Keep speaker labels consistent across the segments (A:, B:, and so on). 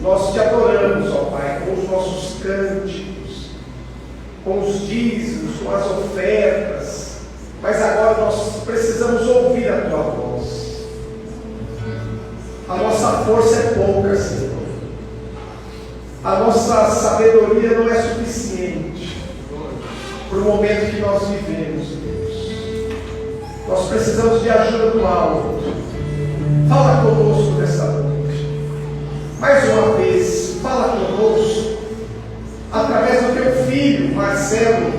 A: Nós te adoramos, ó Pai, com os nossos cânticos, com os dízimos, com as ofertas, mas agora nós precisamos ouvir a tua voz. A nossa força é pouca, Senhor. A nossa sabedoria não é suficiente para o momento que nós vivemos, Deus. Nós precisamos de ajuda do alto. Fala conosco nessa noite. Mais uma vez, fala conosco através do teu filho, Marcelo.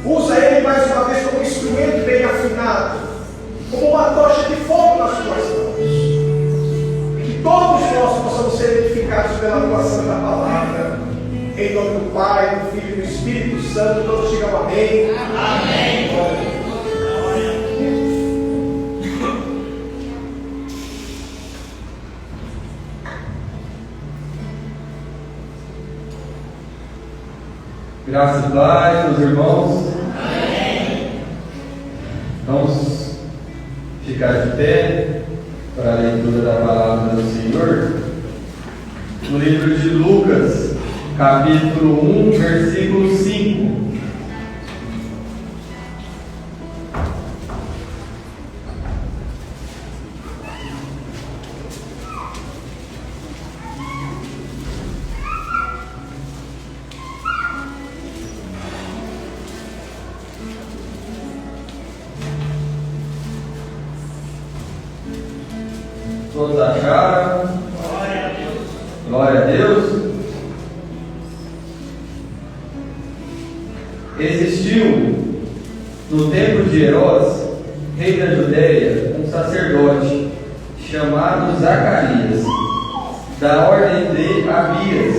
A: Usa ele mais uma vez como instrumento bem afinado, como uma tocha de fogo nas tuas mãos. E que todos nós possamos ser edificados pela tua santa palavra. Em nome do Pai, do Filho e do Espírito Santo, todos digam amém. Amém. Glória.
B: Graças a Pai, meus irmãos.
C: Amém.
B: Vamos ficar de pé para a leitura da palavra do Senhor. No livro de Lucas, capítulo 1, versículo 5. Todos acharam?
C: Glória a Deus.
B: Glória a Deus. Existiu no tempo de Herodes, rei da Judéia, um sacerdote chamado Zacarias, da ordem de Abias,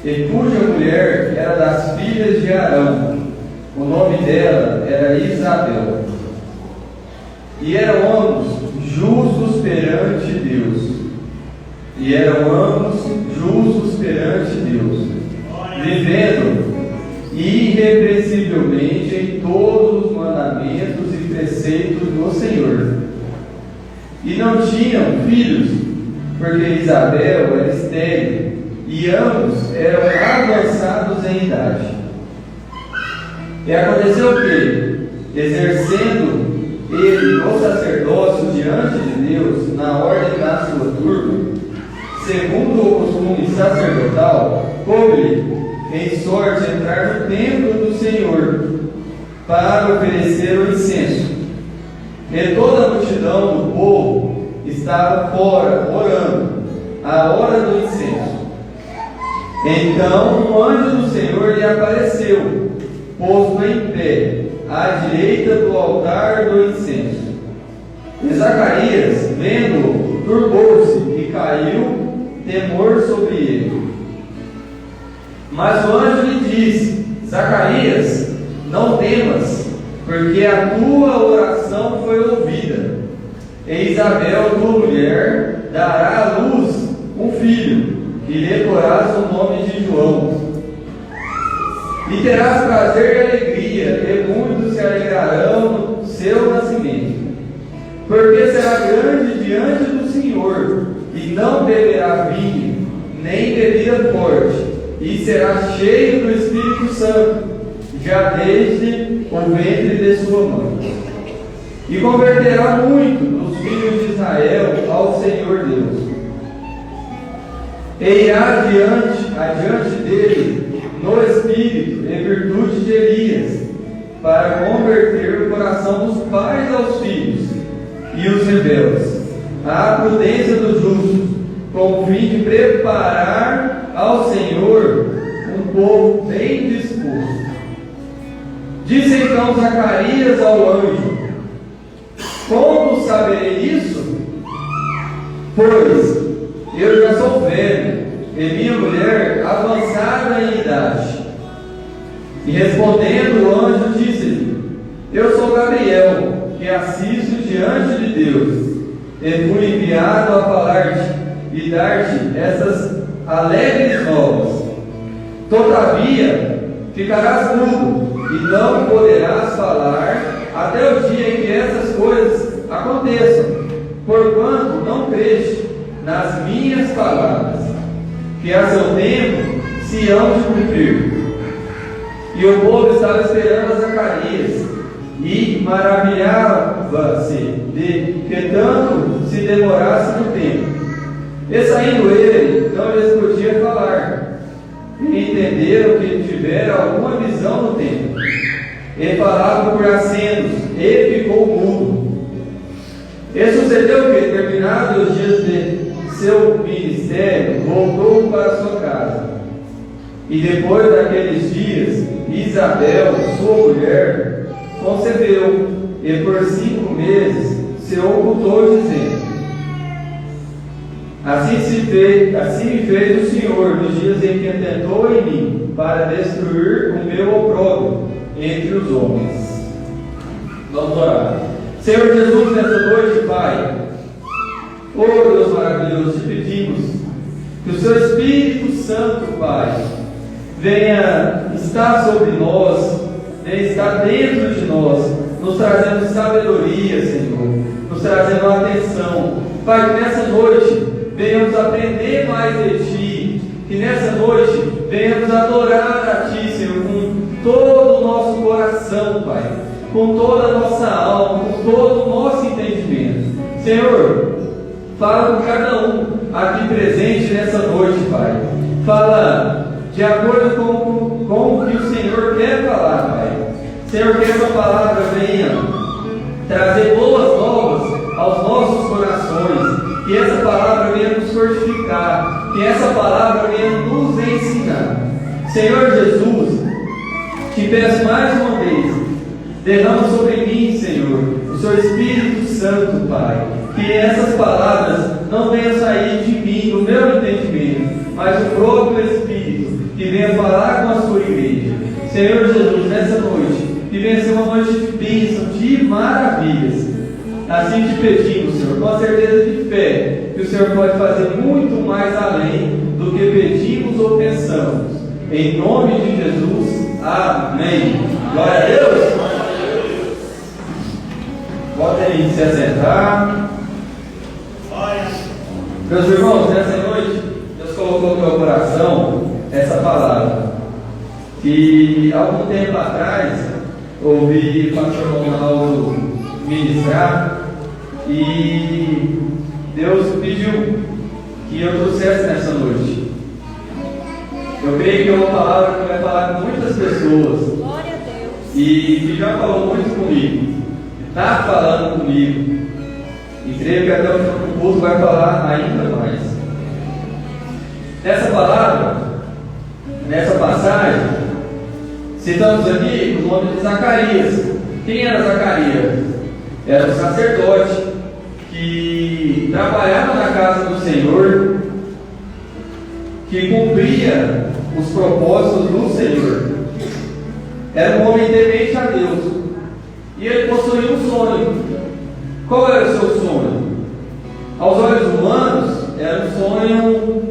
B: e cuja mulher era das filhas de Arão. O nome dela era Isabel. E eram ambos justos perante Deus. Vivendo irrepreensivelmente em todos os mandamentos e preceitos do Senhor. E não tinham filhos, porque Isabel era estéril, e ambos eram avançados em idade. E aconteceu que, exercendo ele o sacerdócio diante de Deus, na ordem da sua turma, segundo o costume sacerdotal, coube em sorte entrar no templo do Senhor para oferecer o incenso. E toda a multidão do povo estava fora, orando, à hora do incenso. Então um anjo do Senhor lhe apareceu, posto em pé, à direita do altar do incenso. E Zacarias, vendo-o, turbou-se e caiu temor sobre ele. Mas o anjo lhe disse: Zacarias, não temas, porque a tua oração foi ouvida. E Isabel, tua mulher, dará à luz um filho, e lhe porás o nome de João. E terás prazer e alegria, e muitos se alegrarão no seu nascimento. Porque será grande diante do Senhor, e não beberá vinho, nem bebida forte, e será cheio do Espírito Santo, já desde o ventre de sua mãe. E converterá muito dos filhos de Israel ao Senhor Deus. E irá adiante dele, no Espírito e virtude de Elias, para converter o coração dos pais aos filhos, e os rebeldes, à prudência dos justos, com o fim de preparar ao Senhor um povo bem disposto. Disse então Zacarias ao anjo: Como saberei isso? Pois eu já sou velho, e minha mulher avançada em idade. E respondendo o anjo, disse-lhe: Eu sou Gabriel, que assisto diante de Deus, e fui enviado a falar-te e dar-te essas alegres novas. Todavia, ficarás mudo, e não poderás falar até o dia em que essas coisas aconteçam, porquanto não creste nas minhas palavras, que a seu tempo se hão de cumprir. E o povo estava esperando a Zacarias, e maravilhava-se de que tanto se demorasse no tempo. E saindo ele, não lhes podia falar, e entenderam que tivera alguma visão no tempo. Ele falava por acentos, e ficou mudo. E sucedeu que, terminados os dias de seu ministério, voltou para sua casa. E depois daqueles dias, Isabel, sua mulher, concebeu, e por 5 meses se ocultou, dizendo: assim me fez o Senhor nos dias em que tentou em mim, para destruir o meu opróbrio entre os homens. Vamos orar. Senhor Jesus, nessa noite, Pai, oh Deus maravilhoso, te pedimos que o Seu Espírito Santo, Pai, venha estar sobre nós, venha estar dentro de nós, nos trazendo sabedoria, Senhor, nos trazendo atenção. Pai, que nessa noite venhamos aprender mais de Ti, que nessa noite venhamos adorar a Ti, Senhor, com todo o nosso coração, Pai, com toda a nossa alma, com todo o nosso entendimento. Senhor, fala com cada um aqui presente nessa noite, Pai. Fala de acordo com o que o Senhor quer falar, Pai. Senhor, que essa palavra venha trazer boas novas aos nossos corações, que essa palavra venha nos fortificar, que essa palavra venha nos ensinar. Senhor Jesus, te peço mais uma vez, derrama sobre mim, Senhor, o Seu Espírito Santo, Pai, que essas palavras não venham sair de mim, do meu entendimento, mas do próprio Espírito, que venha falar com a sua igreja. Senhor Jesus, nessa noite, que venha ser uma noite de bênção, de maravilhas. Assim te pedimos, Senhor, com a certeza de fé, que o Senhor pode fazer muito mais além do que pedimos ou pensamos. Em nome de Jesus, amém. Glória a Deus. Podem se assentar. Meus irmãos, nessa noite, Deus colocou no meu coração essa palavra, que algum tempo atrás ouvi o pastor Ronaldo ministrar, e Deus pediu que eu trouxesse nessa noite. Eu creio que é uma palavra que vai falar com muitas pessoas.
C: Glória a Deus.
B: E que já falou muito comigo, está falando comigo, e creio que até o final do curso vai falar ainda mais. Nessa palavra, nessa passagem, citamos aqui o nome de Zacarias. Quem era Zacarias? Era um sacerdote que trabalhava na casa do Senhor, que cumpria os propósitos do Senhor. Era um homem temente a Deus, e ele possuía um sonho. Qual era o seu sonho? Aos olhos humanos, era um sonho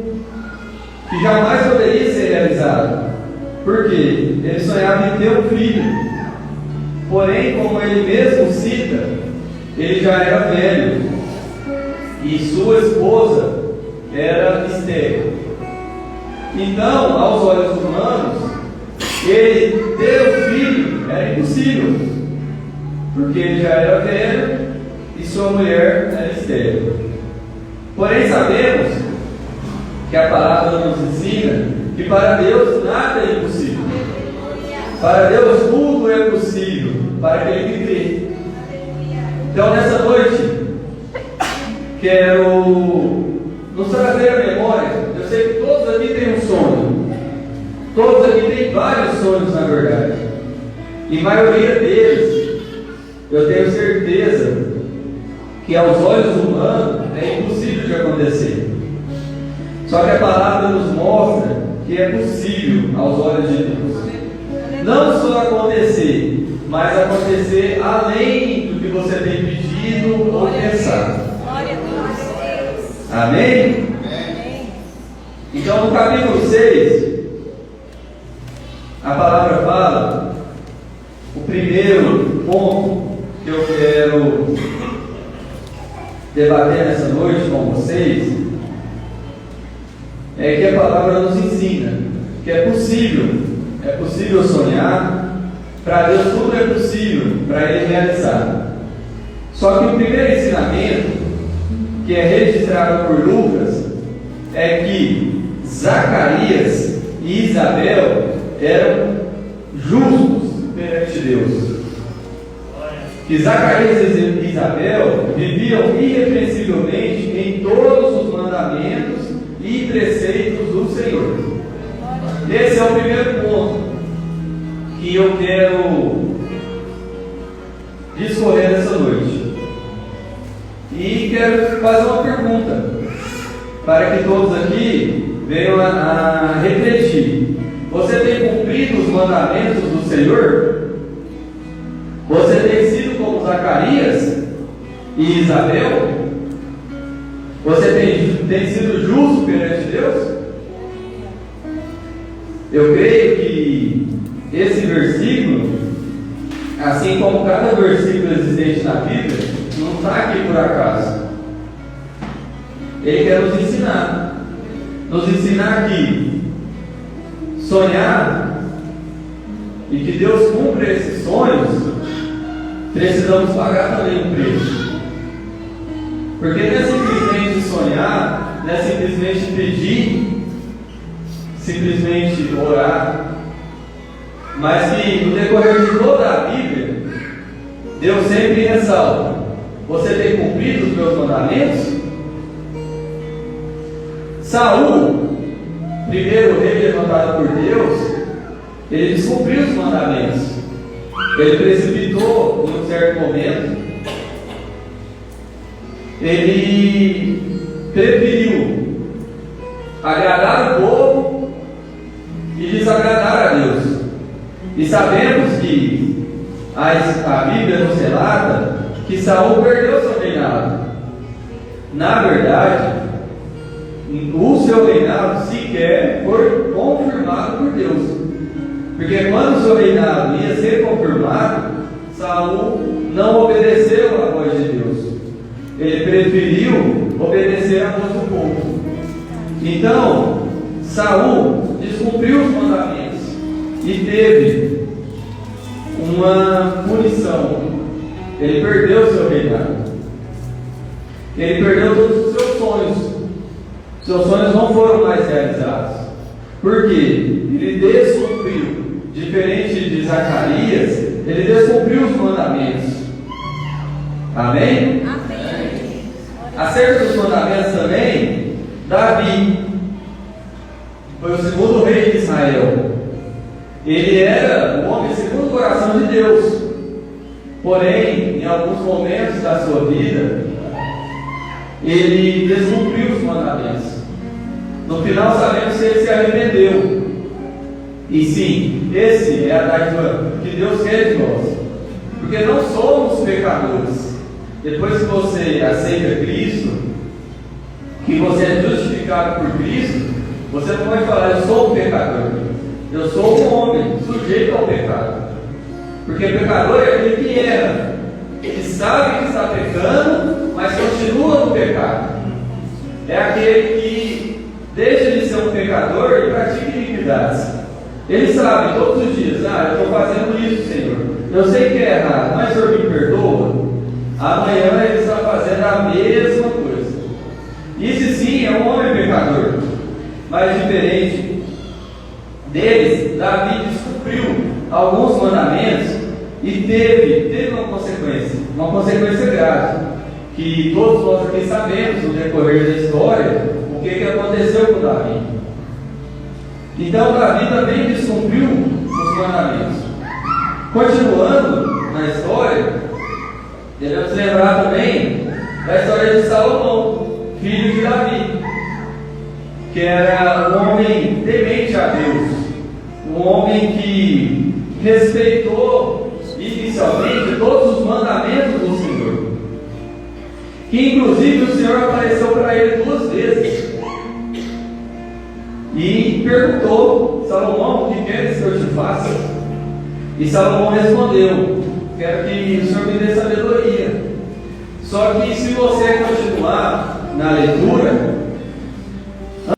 B: que jamais poderia ser realizado. Por quê? Ele sonhava em ter um filho. Porém, como ele mesmo cita, ele já era velho e sua esposa era estéril. Então, aos olhos humanos, ele ter um filho era impossível, porque ele já era velho e sua mulher era estéril. Porém, sabemos que a palavra nos ensina que para Deus nada é impossível. Para Deus tudo é possível, para aquele que crê. Então, nessa noite, quero nos trazer a memória. Eu sei que todos aqui têm um sonho. Todos aqui têm vários sonhos, na verdade. E a maioria deles, eu tenho certeza que aos olhos humanos é impossível de acontecer. Só que a palavra nos mostra que é possível aos olhos de Deus. Não só acontecer, mas acontecer além do que você tem pedido ou pensado.
C: Glória a Deus.
B: Amém? Então, no capítulo 6, a palavra fala, o primeiro ponto que eu quero debater nessa noite com vocês é que a palavra nos ensina que é possível sonhar. Para Deus tudo é possível para Ele realizar. Só que o primeiro ensinamento, que é registrado por Lucas, é que Zacarias e Isabel eram justos perante Deus. Que Zacarias e Isabel viviam irrepreensivelmente em todos os mandamentos e preceitos do Senhor. Esse é o primeiro ponto que eu quero discorrer nessa noite. E quero fazer uma pergunta para que todos aqui venham a refletir. Você tem cumprido os mandamentos do Senhor? Você tem sido como Zacarias e Isabel? Você tem sido justo perante Deus? Eu creio que esse versículo, assim como cada versículo existente na Bíblia, não está aqui por acaso. Ele quer nos ensinar que sonhar e que Deus cumpra esses sonhos, precisamos pagar também um preço. Porque não é simplesmente sonhar, não é simplesmente pedir, simplesmente orar, mas que no decorrer de toda a Bíblia, Deus sempre ressalta: você tem cumprido os meus mandamentos? Saul, primeiro rei levantado por Deus, ele descumpriu os mandamentos. Ele precipitou em um certo momento. Ele preferiu agradar o povo e desagradar a Deus. E sabemos que a Bíblia nos relata que Saul perdeu seu reinado. Na verdade, o seu reinado sequer foi confirmado por Deus. Porque quando o seu reinado ia ser confirmado, Saul não obedeceu à voz de Deus. Ele preferiu obedecer à voz do povo. Então, Saul descumpriu os mandamentos e teve uma punição. Ele perdeu o seu reinado. Ele perdeu todos os seus sonhos. Seus sonhos não foram mais realizados. Por quê? Ele descumpriu. Diferente de Zacarias, ele descumpriu os mandamentos. Amém?
C: Amém.
B: Acerca dos mandamentos também, Davi foi o segundo rei de Israel. Ele era o homem segundo o coração de Deus. Porém, em alguns momentos da sua vida, ele descumpriu os mandamentos. No final, sabemos que ele se arrependeu. E sim, esse é a dádiva que Deus quer de nós. Porque não somos pecadores. Depois que você aceita Cristo, que você é justificado por Cristo, você não pode falar: eu sou um pecador. Eu sou um homem sujeito ao pecado. Porque pecador é aquele que erra, que sabe que está pecando, mas continua no pecado. É aquele que deixa de ser um pecador e pratica iniquidades. Ele sabe todos os dias: eu estou fazendo isso, Senhor. Eu sei que é errado, mas o Senhor me perdoa. Amanhã ele está fazendo a mesma coisa. Isso sim é um homem pecador. Mas diferente deles, Davi descumpriu alguns mandamentos e teve uma consequência grave, que todos nós aqui sabemos no decorrer da história o que aconteceu com Davi. Então Davi também descumpriu os mandamentos. Continuando na história, devemos lembrar também da história de Salomão, filho de Davi, que era um homem temente a Deus, um homem que respeitou inicialmente todos os mandamentos do Senhor, que inclusive o Senhor apareceu para ele 2 vezes e perguntou: Salomão, o que queres que eu te faça? E Salomão respondeu: quero que o Senhor me dê sabedoria. Só que se você continuar na leitura,